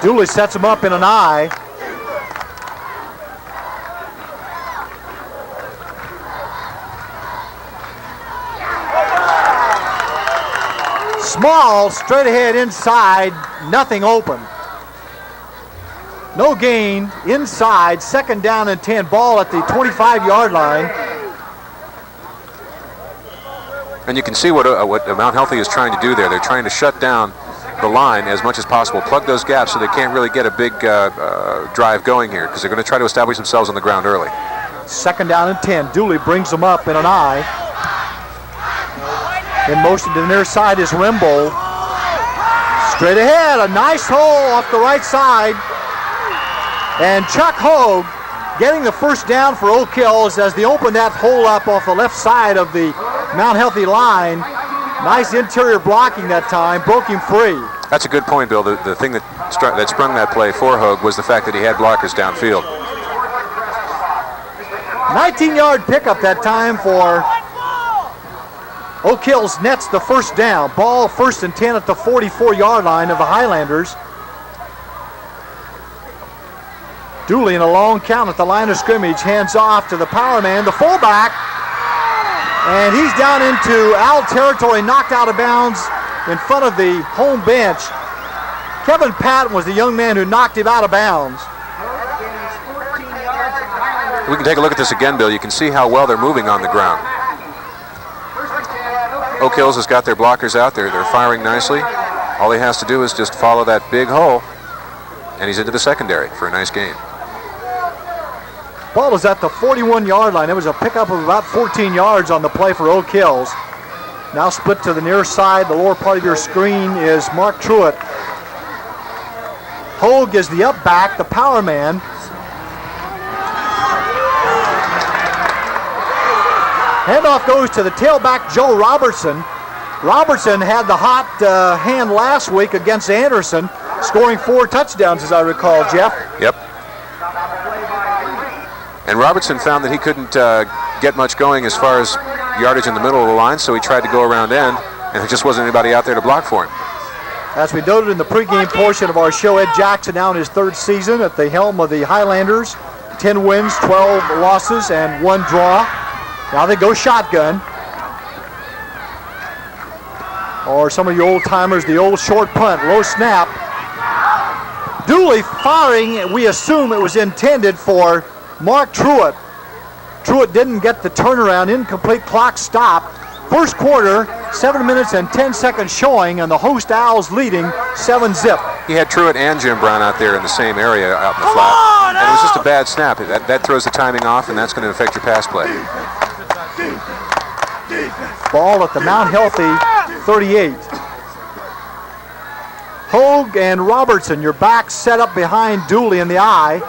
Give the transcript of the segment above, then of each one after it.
Dooley sets him up in an eye. Small, straight ahead inside, nothing open. No gain inside, 2nd down and 10, ball at the 25-yard line. And you can see what Mount Healthy is trying to do there. They're trying to shut down the line as much as possible, plug those gaps so they can't really get a big drive going here, because they're going to try to establish themselves on the ground early. 2nd down and 10. Dooley brings them up in an eye. In motion to the near side is Rimbo. Straight ahead, a nice hole off the right side. And Chuck Hogue getting the first down for Oak Hills as they open that hole up off the left side of the Mount Healthy line. Nice interior blocking that time, broke him free. That's a good point, Bill. The thing that sprung that play for Hogue was the fact that he had blockers downfield. 19-yard pickup that time for Oak Hills. Nets the first down. Ball 1st and 10 at the 44-yard line of the Highlanders. Dooley in a long count at the line of scrimmage. Hands off to the power man, the fullback. And he's down into Owl territory, knocked out of bounds in front of the home bench. Kevin Patton was the young man who knocked him out of bounds. We can take a look at this again, Bill. You can see how well they're moving on the ground. Oak Hills has got their blockers out there. They're firing nicely. All he has to do is just follow that big hole, and he's into the secondary for a nice gain. Ball is at the 41-yard line. It was a pickup of about 14 yards on the play for Oak Hills. Now split to the near side. The lower part of your screen is Mark Truitt. Hogue is the up back, the power man. Handoff goes to the tailback, Joe Robertson. Robertson had the hot hand last week against Anderson, scoring 4 touchdowns, as I recall, Jeff. Yep. And Robertson found that he couldn't get much going as far as yardage in the middle of the line, so he tried to go around end, and there just wasn't anybody out there to block for him. As we noted in the pregame portion of our show, Ed Jackson now in his 3rd season at the helm of the Highlanders. 10 wins, 12 losses, and 1 draw. Now they go shotgun. Or some of you old timers, the old short punt, low snap. Dooley firing, we assume it was intended for Mark Truitt. Truitt didn't get the turnaround, incomplete, clock stop. First quarter, 7 minutes and 10 seconds showing, and the host Owls leading 7-zip. He had Truitt and Jim Brown out there in the same area out in the flat. And it was just a bad snap. That throws the timing off, and that's going to affect your pass play. Ball at the Mount Healthy 38. Hogue and Robertson, your back set up behind Dooley in the eye.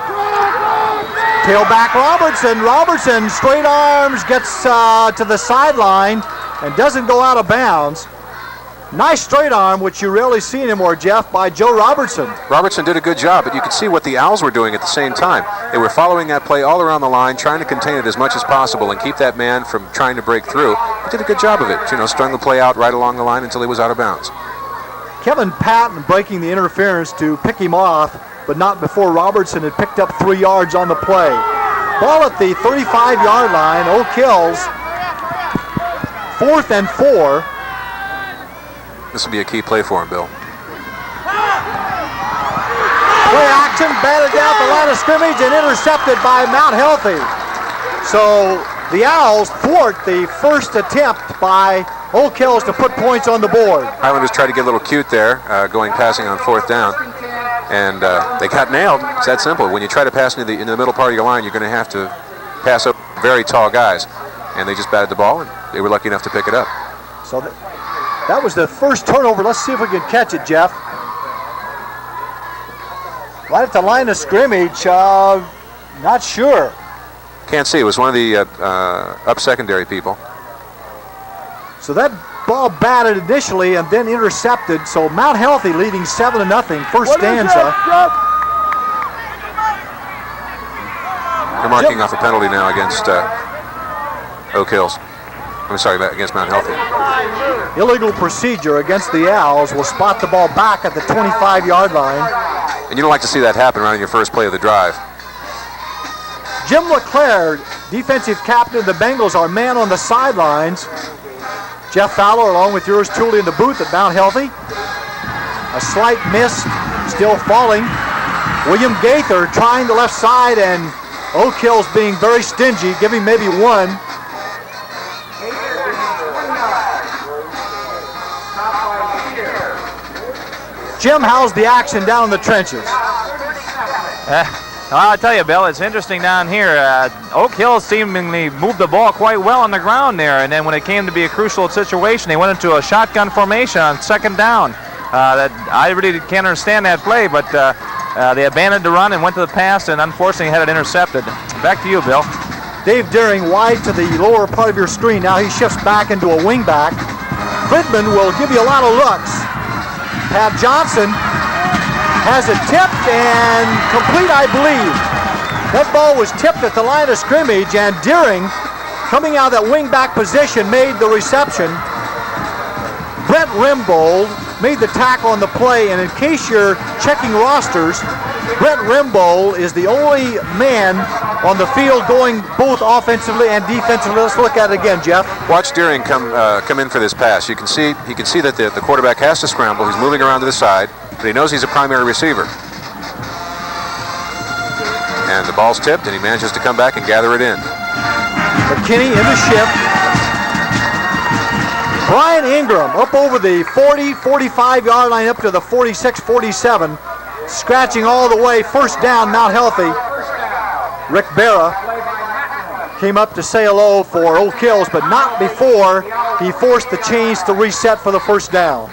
Tailback Robertson. Robertson straight arms, gets to the sideline and doesn't go out of bounds. Nice straight arm, which you rarely see anymore, Jeff, by Joe Robertson. Robertson did a good job, but you could see what the Owls were doing at the same time. They were following that play all around the line, trying to contain it as much as possible and keep that man from trying to break through. He did a good job of it, strung the play out right along the line until he was out of bounds. Kevin Patton breaking the interference to pick him off, but not before Robertson had picked up 3 yards on the play. Ball at the 35-yard line. Oak Hills, 4th and 4. This will be a key play for him, Bill. Play action, batted down the line of scrimmage and intercepted by Mount Healthy. So the Owls thwart the first attempt by Oak Hills to put points on the board. Highlanders tried to get a little cute there, passing on 4th down. And they got nailed. It's that simple. When you try to pass into the middle part of your line, you're going to have to pass up very tall guys. And they just batted the ball, and they were lucky enough to pick it up. So that was the first turnover. Let's see if we can catch it, Jeff. Right at the line of scrimmage, not sure. Can't see. It was one of the up secondary people. So that ball batted initially and then intercepted. So Mount Healthy leading 7-0. First stanza. They're marking off a penalty now against Oak Hills. I'm sorry, against Mount Healthy. Illegal procedure against the Owls will spot the ball back at the 25-yard line. And you don't like to see that happen right on your first play of the drive. Jim LeClaire, defensive captain of the Bengals, our man on the sidelines. Jeff Fowler, along with yours truly in the booth at Mount Healthy. A slight miss, still falling. William Gaither trying the left side, and Oak Hill's being very stingy, giving maybe one. Jim, how's the action down in the trenches? I'll tell you, Bill, it's interesting down here. Oak Hill seemingly moved the ball quite well on the ground there, and then when it came to be a crucial situation, they went into a shotgun formation on second down. That I really can't understand that play, but they abandoned the run and went to the pass, and unfortunately had it intercepted. Back to you, Bill. Dave Deering wide to the lower part of your screen. Now he shifts back into a wingback. Fridman will give you a lot of looks. Pat Johnson has it tipped and complete, I believe. That ball was tipped at the line of scrimmage, and Deering, coming out of that wingback position, made the reception. Brett Rimbold made the tackle on the play, and in case you're checking rosters, Brett Rimbold is the only man on the field going both offensively and defensively. Let's look at it again, Jeff. Watch Deering come in for this pass. He can see that the quarterback has to scramble. He's moving around to the side, but he knows he's a primary receiver. And the ball's tipped, and he manages to come back and gather it in. McKinney in the shift. Brian Ingram up over the 40, 45-yard line up to the 46, 47. Scratching all the way. First down, Mount Healthy. Rick Barra came up to say hello for Oak Hills, but not before he forced the chains to reset for the first down.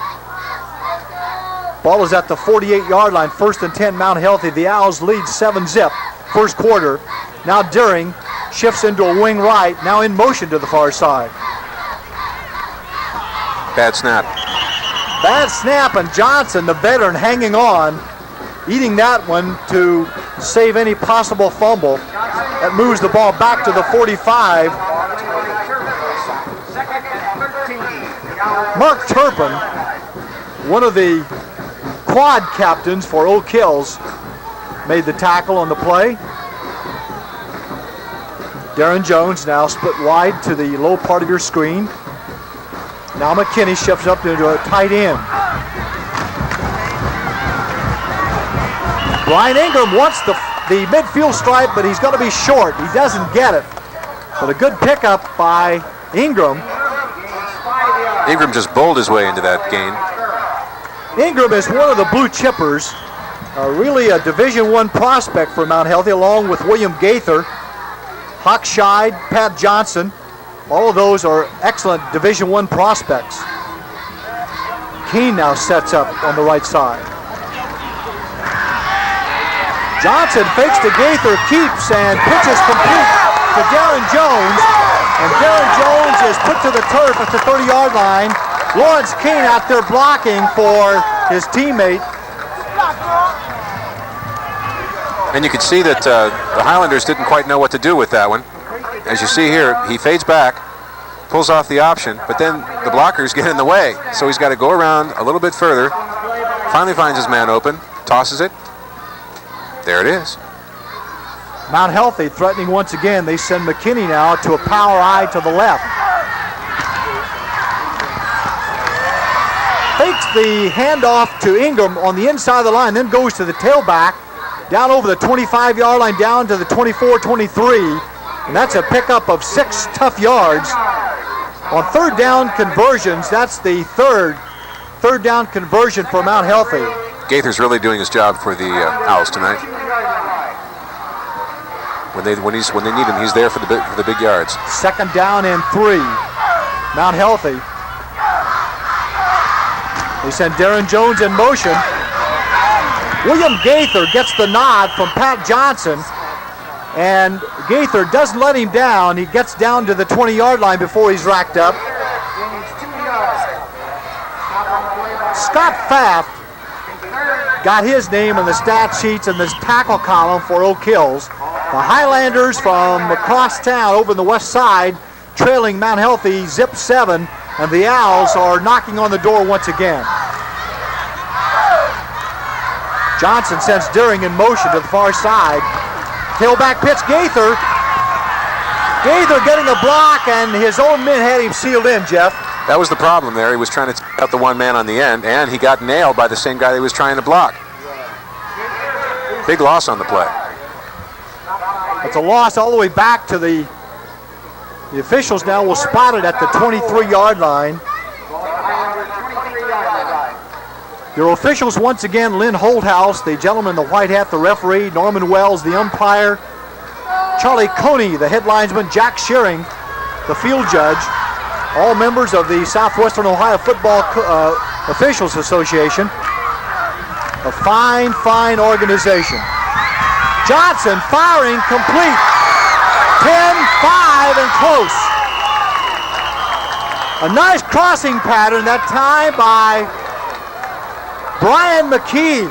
Ball is at the 48-yard line. First and 10, Mount Healthy. The Owls lead 7-zip. First quarter. Now Deering shifts into a wing right. Now in motion to the far side. Bad snap. Bad snap, and Johnson, the veteran, hanging on, eating that one to save any possible fumble. That moves the ball back to the 45. Mark Turpin, one of the quad captains for Oak Hills, made the tackle on the play. Darren Jones now split wide to the low part of your screen. Now McKinney shifts up into a tight end. Brian Ingram wants the midfield stripe, but he's going to be short. He doesn't get it. But a good pickup by Ingram. Ingram just bowled his way into that gain. Ingram is one of the blue chippers. Really a Division I prospect for Mount Healthy, along with William Gaither, Hockscheid, Pat Johnson. All of those are excellent Division I prospects. Keene now sets up on the right side. Johnson fakes to Gaither, keeps, and pitches complete to Darren Jones. And Darren Jones is put to the turf at the 30-yard line. Lawrence Keene out there blocking for his teammate. And you can see that the Highlanders didn't quite know what to do with that one. As you see here, he fades back, pulls off the option, but then the blockers get in the way. So he's got to go around a little bit further. Finally finds his man open, tosses it. There it is. Mount Healthy threatening once again. They send McKinney now to a power eye to the left. Fakes the handoff to Ingram on the inside of the line, then goes to the tailback, down over the 25-yard line, down to the 24-23. And that's a pickup of 6 tough yards. On third down conversions, that's the third down conversion for Mount Healthy. Gaither's really doing his job for the Owls tonight. When they need him, he's there for the big yards. Second down and 3. Mount Healthy. They send Darren Jones in motion. William Gaither gets the nod from Pat Johnson, and Gaither doesn't let him down. He gets down to the 20-yard line before he's racked up. Scott Pfaff got his name in the stat sheets in this tackle column for Oak Hills. The Highlanders from across town over in the west side trailing Mount Healthy zip 7, and the Owls are knocking on the door once again. Johnson sends Deering in motion to the far side. Tailback pitch, Gaither. Gaither getting a block, and his own men had him sealed in, Jeff. That was the problem there. He was trying to take out the one man on the end, and he got nailed by the same guy that he was trying to block. Big loss on the play. It's a loss all the way back to the officials now will spot it at the 23-yard line. Your officials once again, Lynn Holthouse, the gentleman in the white hat, the referee, Norman Wells, the umpire, Charlie Coney, the head linesman, Jack Shearing, the field judge, all members of the Southwestern Ohio Football Officials Association. A fine, fine organization. Johnson firing complete. 10-5 and close. A nice crossing pattern that time by Brian McKee.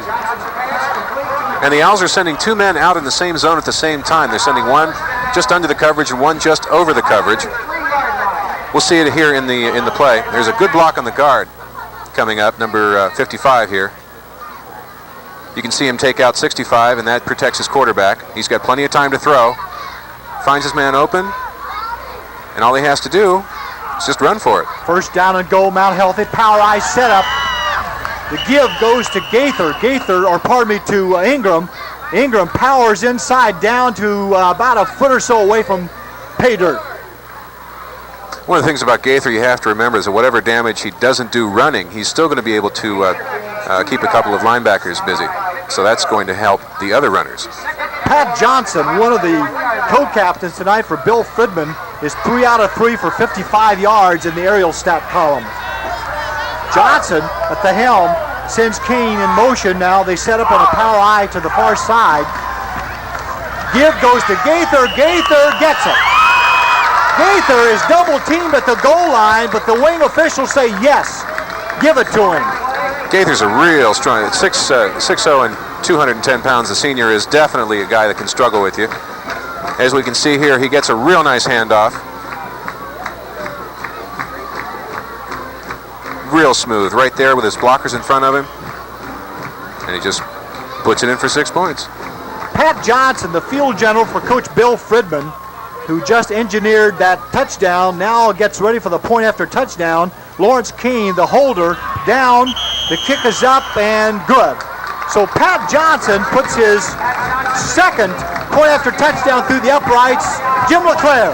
And the Owls are sending 2 men out in the same zone at the same time. They're sending one just under the coverage and one just over the coverage. We'll see it here in the play. There's a good block on the guard coming up, number 55 here. You can see him take out 65, and that protects his quarterback. He's got plenty of time to throw. Finds his man open, and all he has to do is just run for it. First down and goal, Mount Healthy. Power eye setup. The give goes to Gaither. To Ingram. Ingram powers inside down to about a foot or so away from pay dirt. One of the things about Gaither you have to remember is that whatever damage he doesn't do running, he's still going to be able to keep a couple of linebackers busy. So that's going to help the other runners. Pat Johnson, one of the co-captains tonight for Bill Friedman, is 3 out of 3 for 55 yards in the aerial stat column. Johnson at the helm sends Kane in motion now. They set up on a power eye to the far side. Give goes to Gaither. Gaither gets it. Gaither is double teamed at the goal line, but the wing officials say yes. Give it to him. Gaither's a real strong, 6'0" and 210 pounds. The senior is definitely a guy that can struggle with you. As we can see here, he gets a real nice handoff. Real smooth right there with his blockers in front of him. And he just puts it in for 6 points. Pat Johnson, the field general for Coach Bill Friedman, who just engineered that touchdown, now gets ready for the point after touchdown. Lawrence Keene, the holder, down. The kick is up and good. So Pat Johnson puts his second point after touchdown through the uprights. Jim LeClaire.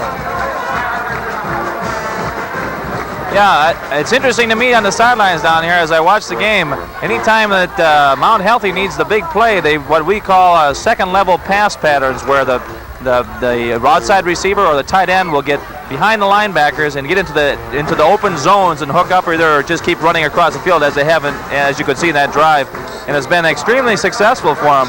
Yeah, it's interesting to me on the sidelines down here as I watch the game. Anytime that Mount Healthy needs the big play, they what we call second-level pass patterns, where the outside receiver or the tight end will get behind the linebackers and get into the open zones and hook up, or just keep running across the field as they have, as you could see in that drive, and it's been extremely successful for them.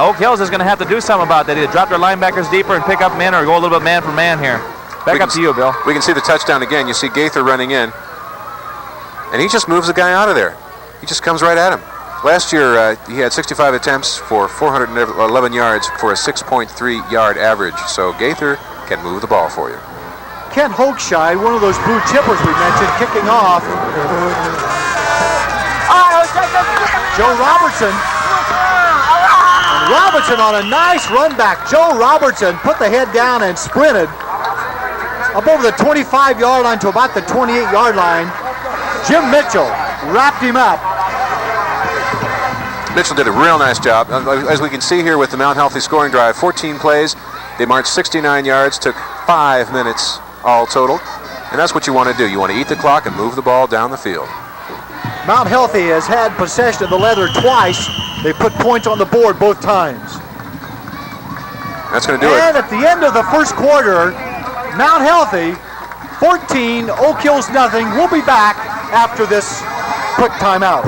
Oak Hills is going to have to do something about that. Either drop their linebackers deeper and pick up men, or go a little bit man for man here. Back up to you, Bill. We can see the touchdown again. You see Gaither running in, and he just moves the guy out of there. He just comes right at him. Last year, he had 65 attempts for 411 yards for a 6.3-yard average. So Gaither can move the ball for you. Kent Hochscheid, one of those blue chippers we mentioned, kicking off. Joe Robertson. And Robertson on a nice run back. Joe Robertson put the head down and sprinted up over the 25-yard line to about the 28-yard line. Jim Mitchell wrapped him up. Mitchell did a real nice job. As we can see here with the Mount Healthy scoring drive, 14 plays. They marched 69 yards, took 5 minutes all total. And that's what you want to do. You want to eat the clock and move the ball down the field. Mount Healthy has had possession of the leather twice. They put points on the board both times. That's going to do it. And at the end of the first quarter, Mount Healthy 14, Oak Hills nothing. We'll be back after this quick timeout.